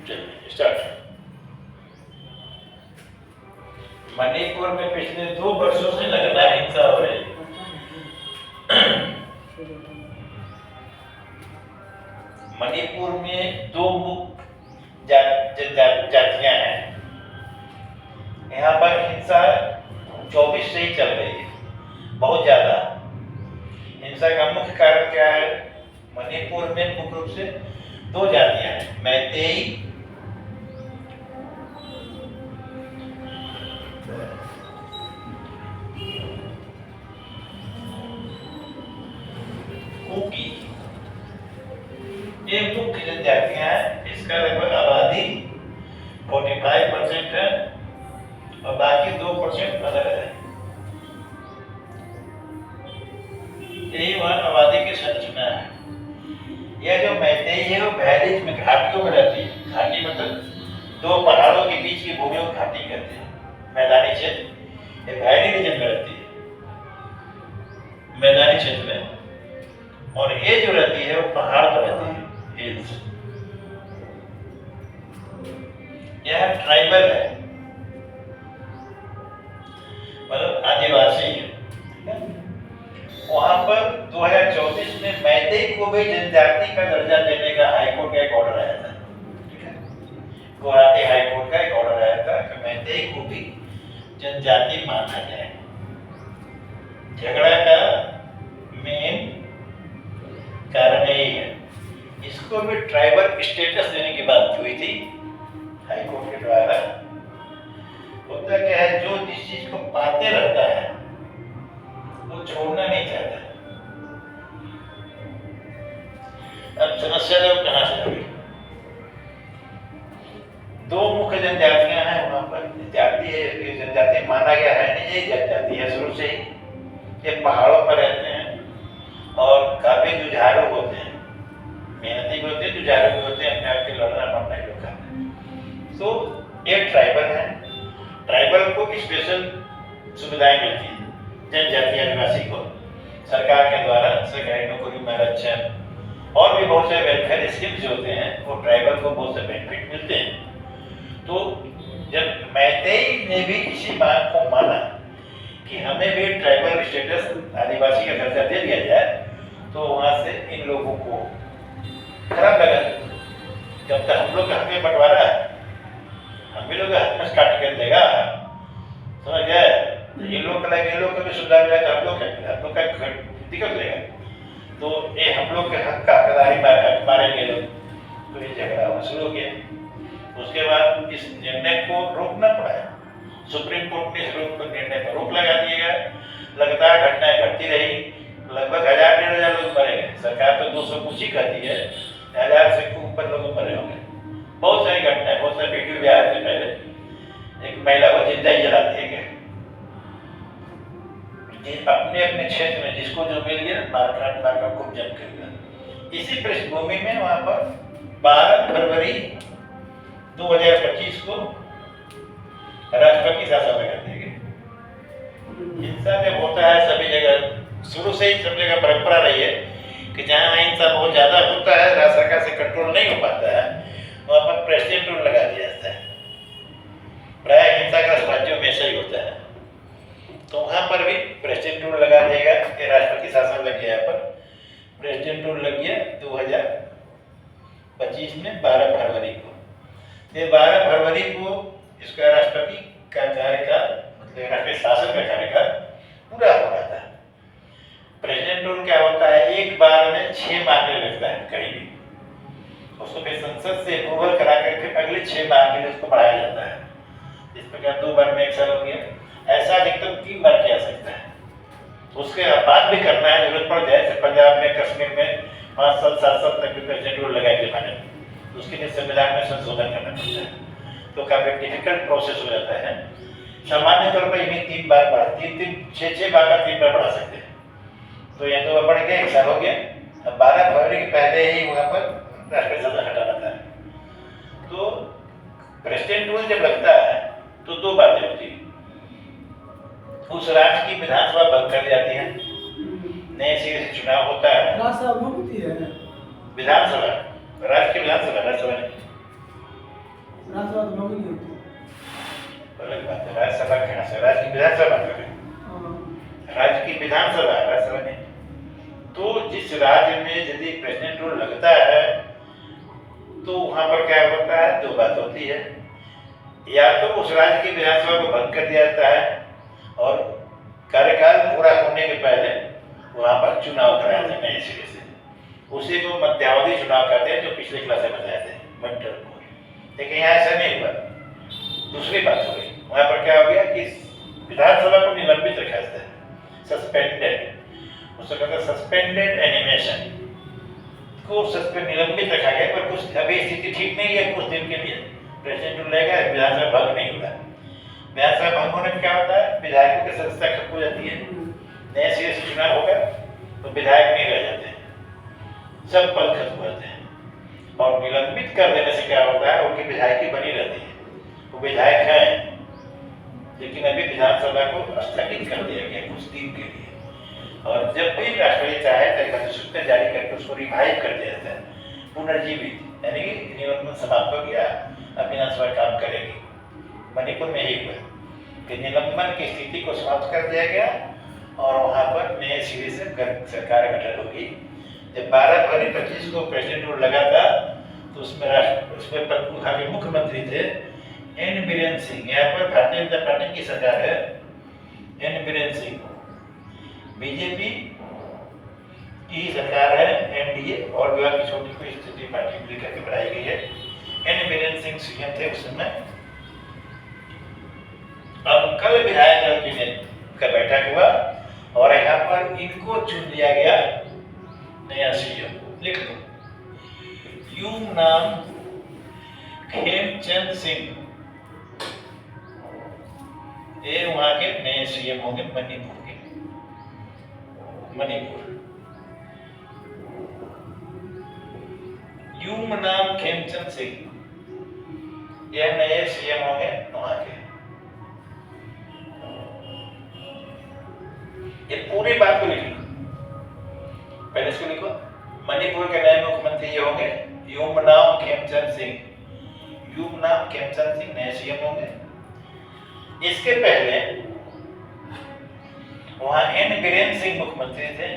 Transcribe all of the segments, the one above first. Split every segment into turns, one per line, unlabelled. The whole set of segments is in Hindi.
चलिए स्टार्ट। मणिपुर में पिछले 2 वर्षों से लगातार हिंसा हो रही है। मणिपुर में 2 मुख्य जातियां हैं। यहाँ पर हिंसा 24 से ही चल रही है, बहुत ज्यादा। हिंसा का मुख्य कारण क्या है? मणिपुर में मुख्य रूप से 2 जातियां हैं, मैतेई कुकी, ये मुख्य जनजातियां हैं। इसका लगभग आबादी 45% है और बाकी 2% अलग है। यही वह आबादी की संरचना है। यह जो मैतेई है वो भैलिज में घाटियों में रहती है। घाटी मतलब 2 पहाड़ों के बीच की भूमि को घाटी कहते हैं, मैदानी क्षेत्र। ये वैली रीजन में रहती है, मैदानी क्षेत्र में। और ये जो रहती है वो पहाड़ पर रहती है, हिल्स। यह ट्राइबल है, मतलब आदिवासी है। वहां पर 2034 में मैतेई को भी जनजाति का दर्जा देने का हाईकोर्ट का एक ऑर्डर आया था। ठीक है, गुवाहाटी हाईकोर्ट का एक ऑर्डर आया था कि मैतेई को भी जनजाति माना जाए। झगड़ा का मेन कारण यही है। इसको भी ट्राइबल स्टेटस देने की बात हुई थी हाईकोर्ट के द्वारा। होता क्या है, जो जिस चीज को पाते रहता है वो छोड़ना नहीं चाहता। अब समस्या जब कहां से आई? 2 मुख्य जनजातियां हैं वहां पर। जनजाति माना गया है नहीं, ये जनजाति है शुरू से ही। ये पहाड़ों पर रहते हैं और काफी जुझारू होते हैं, मेहनती भी होते हैं, जुझारू भी होते हैं, अपने आप के लड़ना मरना ही लोग खाते हैं। तो ये ट्राइबल है। ट्राइबल को स्पेशल सुविधाएं मिलती हैं जनजाति आदिवासी को सरकार के द्वारा। सरकारी नौकरी में आरक्षण और भी बहुत से वेलफेयर स्कीम्स होते हैं, वो ट्राइबल को बहुत से बेनिफिट मिलते हैं। तो जब मैतेई ने भी इसी बात को माना कि हमें भी ट्राइबल स्टेटस आदिवासी का दर्जा दे दिया जाए, तो वहां से इन लोगों को खराब लगा। जब तक हम लोग का हक में बंटवारा है, हम भी लोग हक में काट कर देगा, समझ गए? ये लोग का इन लोग को भी सुविधा मिला तो हम लोग का दिक्कत रहेगा। तो ये हम लोग के हक का हकदारी मारेंगे लोग। तो ये झगड़ा होना शुरू हो गया। उसके बाद इस निर्णय को रोकना पड़ा। सुप्रीम कोर्ट ने इस निर्णय पर रोक लगा दिया गया। लगातार घटनाएं घटती रही, लगभग 1000-1500 लोग मरे गए। सरकार तो 200 कुछ ही कहती है, 1000 से ऊपर लोग मरे होंगे। बहुत सारी घटनाएं, बहुत सारे वीडियो भी आए थे पहले। एक महिला को जिंदा ही जला दिया गया। अपने अपने क्षेत्र में जिसको जो मिल गया मारकाट मारकाट खूब जम कर गया। इसी पृष्ठभूमि में वहां पर 12 फरवरी 2025 को राष्ट्रपति शासन लगा दिया गया। हिंसा जब होता है सभी जगह, शुरू से ही सब जगह परंपरा रही है कि जहाँ हिंसा बहुत ज्यादा होता है, राज्य सरकार से कंट्रोल नहीं हो पाता है, वहाँ पर प्रेसिडेंट रूल लगा दिया जाता है। प्राय हिंसा का राज्यों में ऐसा ही होता है। तो वहाँ पर भी प्रेसिडेंट रूल लगा दिएगा कि राष्ट्रपति शासन लग गया। पर प्रेसिडेंट रूल लग गया 2025 में 12 फरवरी को। ये 12 फरवरी को इसका राष्ट्रपति का कार्यकाल, मतलब राष्ट्रीय शासन का कार्यकाल पूरा हो रहा था। प्रेसिडेंट रूल क्या होता है, एक बार में 6 माह के लिए लगता है कहीं भी। उसको फिर संसद से अप्रूवल करा कर फिर अगले 6 माह के लिए उसको बढ़ाया जाता है। इस प्रकार 2 बार में 1 साल हो गया। ऐसा अधिकतम 3 बार किया सकता है। उसके बाद भी करना है, जरूरत पड़ जाए। जैसे पंजाब में, कश्मीर में 5 साल 7 साल तक भी प्रेसिडेंट रूल लगाए थे मैंने, उसके लिए संविधान में संशोधन करना पड़ता है। तो काफी डिफिकल्ट प्रोसेस हो जाता है। सामान्य तौर पर इन्हें 3 बार बढ़ा, 6 बार का 3 बार बढ़ा सकते हैं। तो ये 2 बार बढ़ गया, 1 साल हो गया। अब 12 फरवरी के पहले ही वहां पर राष्ट्रीय शासन हटाना था। तो प्रेसिडेंट रूल जब लगता है तो 2 बातें होती है। उस राज्य की विधानसभा बंद कर दी जाती है, नए सिरे से चुनाव होता है।
विधानसभा होती है,
विधानसभा, राज्य की विधानसभा, राज्यसभा नहीं।
राज्यसभा तो नहीं होती।
अलग बात है, राज्यसभा कहाँ से, राज्य की विधानसभा करें, राज्य की विधानसभा राज्यसभा नहीं। तो जिस राज्य में यदि प्रेसिडेंट रूल लगता है तो वहां पर क्या होता है, दो बात होती है, या तो उस राज्य की विधानसभा को भंग कर दिया जाता है और कार्यकाल पूरा होने के पहले वहां पर चुनाव कराया जाता है नए सिरे से, उसी को मध्यावधि चुनाव कहते हैं, जो पिछले क्लास में बताए थे मिड टर्म को। लेकिन यहाँ ऐसा नहीं हुआ। दूसरी बात हो गई, वहां पर क्या हो गया कि विधानसभा को निलंबित रखा जाता है, सस्पेंडेड, उसको कहते हैं सस्पेंडेड एनिमेशन को सस्पेंड निलंबित रखा गया। पर कुछ अभी स्थिति ठीक नहीं है, कुछ दिन के लिए प्रेसिडेंट लेगा, विधानसभा भंग नहीं होता। विधानसभा भंग होने में क्या होता है, विधायकों की सदस्यता खत्म हो जाती है, नए सिरे से चुनाव होगा तो विधायक नहीं रह जाते, सब पद खत्म हो जाते हैं। और निलंबित कर देने से क्या होता है, उनकी विधायकी बनी रहती है, वो विधायक हैं लेकिन अभी विधानसभा को स्थगित कर दिया गया कुछ दिन के लिए। और जब भी राष्ट्रपति चाहे तो एक अधिसूचना जारी करके उसको रिवाइव कर दिया जाता है, पुनर्जीवित, यानी कि निलंबन समाप्त हो गया, अब विधानसभा काम करेगी। मणिपुर में यही हुआ कि निलंबन की स्थिति को समाप्त कर दिया गया और वहां पर नए सिरे से सरकार गठन होगी। जब 12 फरवरी 25 को प्रेसिडेंट रूल लगा था तो उसमें वहाँ के मुख्यमंत्री थे एन बीरेन सिंह। यहाँ पर भारतीय जनता पार्टी की सरकार है, एन बीरेन सिंह, बीजेपी की सरकार है, एनडीए और विभाग की छोटी कोई स्थिति पार्टी मिलकर के बनाई गई है। एन बीरेन सिंह सीएम थे उस समय। अब कल विधायक दल का बैठक हुआ और यहाँ पर इनको चुन लिया गया नया सीएम। लिख लो, यूमनाम खेमचंद सिंह, ये वहां के नए सीएम होंगे मणिपुर के। मणिपुर, यूमनाम खेमचंद सिंह, यह नए सीएम होंगे वहां के। ये पूरी बात को लिख लो, पहले इसको लिखो। मणिपुर के नए मुख्यमंत्री ये होंगे यूमनाम खेमचंद सिंह, यूमनाम खेमचंद सिंह नए सीएम होंगे। इसके पहले वहां एन बीरेन सिंह मुख्यमंत्री थे।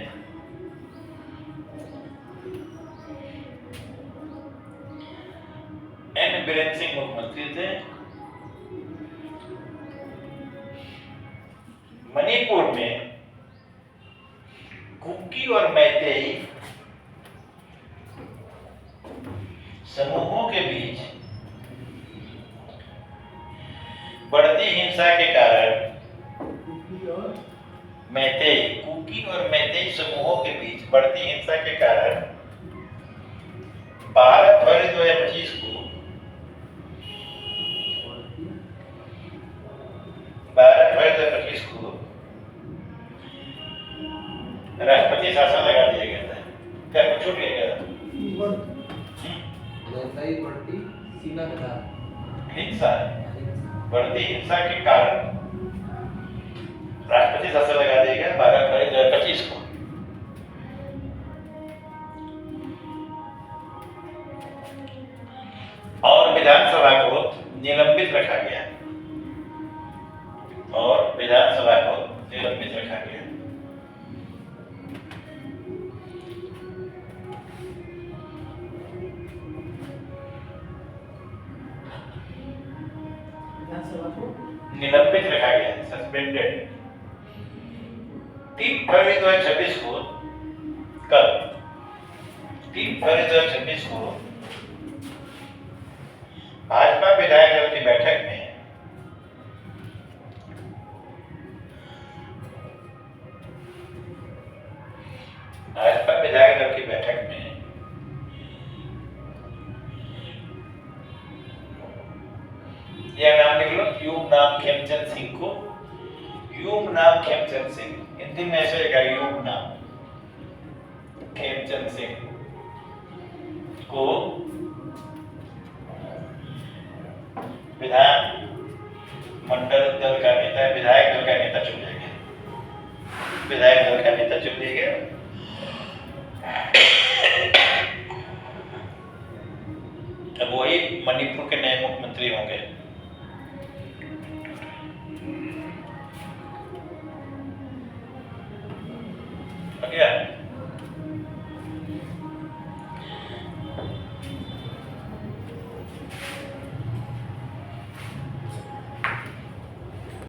एन बीरेन सिंह मुख्यमंत्री थे। मणिपुर में कुकी और मैतेई समूहों के बीच बढ़ती हिंसा के कारण कुकी और मैतेई समूहों के बीच बढ़ती हिंसा के कारण 12 फरवरी 2025 को 12 फरवरी 2025 को राष्ट्रपति शासन लगा दिया गया था। क्या कुछ छूट गया था?
बढ़ती सीमा के
हिंसा, बढ़ती हिंसा के कारण राष्ट्रपति शासन लगा दिया गया 12 फरवरी 2025 को। और विधानसभा को निलंबित रखा गया, और विधानसभा को निलंबित रखा गया। निलंबित रखा गया, सस्पेंडेड। 3 फरवरी 2026 को, कल 3 फरवरी 2026 को भाजपा विधायक दल की बैठक में यह नाम लिख लो, यूमनाम खेमचंद सिंह को, यूमनाम खेमचंद सिंह, हिंदी में ऐसे लिखा यूमनाम खेमचंद सिंह को विधान मंडल दल का नेता, विधायक दल का नेता चुन लिया गया, विधायक दल का नेता चुन लिया गया। अब वही मणिपुर के नए मुख्यमंत्री होंगे। हो गया।